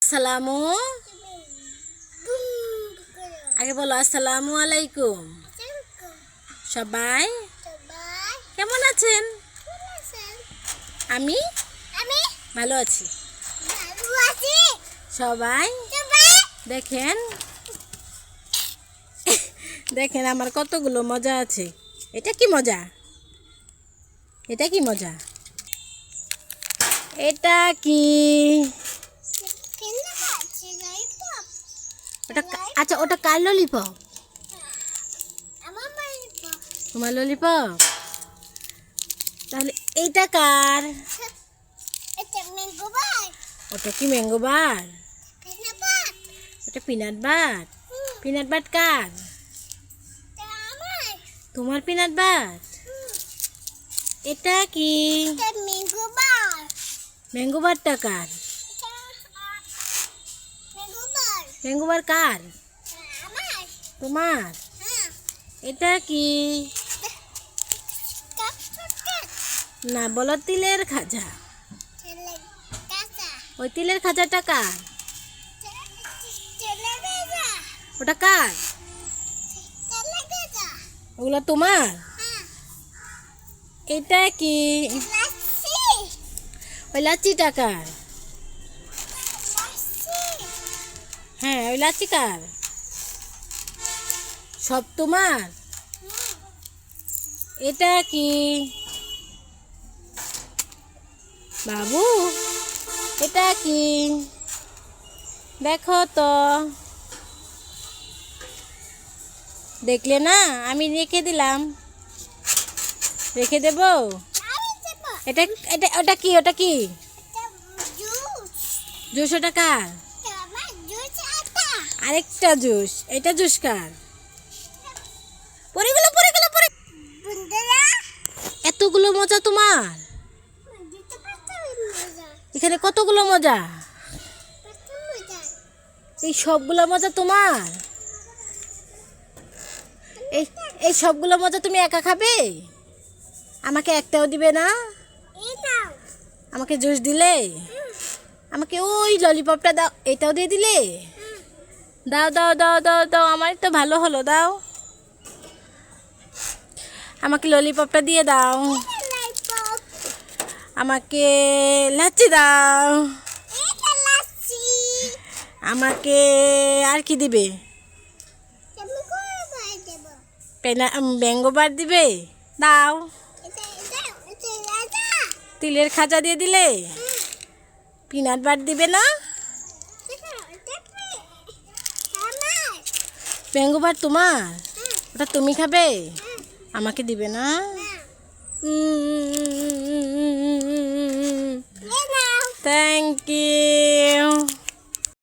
আসসালামু আগে বলো আসসালামু আলাইকুম। সবাই কেমন আছেন? আমি ভালো আছি। সবাই দেখেন দেখেন আমার কতগুলো মজা আছে। এটা কি মজা? এটা কি মজা? এটা কি? ওটা আচ্ছা, ওটা কার ললিপপ? তোমার ললিপপ? তাহলে এইটা কার? ওটা কি ম্যাঙ্গো বার? ওটা পিনাট বার? পিনাট বার কার? তোমার পিনাট বার? এটা কি? ম্যাঙ্গো বারটা কার? ম্যাঙ্গো বার কার? তোমার? এটা কি? না, বলো তিলের খাজা। ওই তিলের খাজাটা কার? ওটা কার? ওগুলো তোমার? এটা কি? ওই লাচ্ছিটা কার? হ্যাঁ, ওই লাচ্ছি কার? সব তোমার? এটা কি? বাবু, এটা কি? দেখো তো, দেখলে না? আমি রেখে দিলাম, রেখে দেব। এটা এটা ওটা কি? ওটা কি জুস? ওটা কার? আরেকটা জুস। এটা জুস কার? পরে গেল, পরে গেল, পরে। এতগুলো মজা তোমার? এখানে কতগুলো মজা? এই সবগুলো মজা তোমার? এই সবগুলো মজা তুমি একা খাবে? আমাকে একটাও দিবে না? আমাকে জুস দিলে, আমাকে ওই ললিপপটা দাও, এটাও দিয়ে দিলে। দাও দাও দাও দাও দাও, আমার তো ভালো হলো, দাও আমাকে ললিপপটা দিয়ে দাও। আমাকে লাচ্ছি দাও। আমাকে আর কি দিবে? ম্যাঙ্গো বার দিবে? দাও। তিলের খাজা দিয়ে দিলে। পিনাট বার দিবে না? ম্যাঙ্গো বার তোমার? ওটা তুমি খাবে? আমাকে দিবে না? Thank you.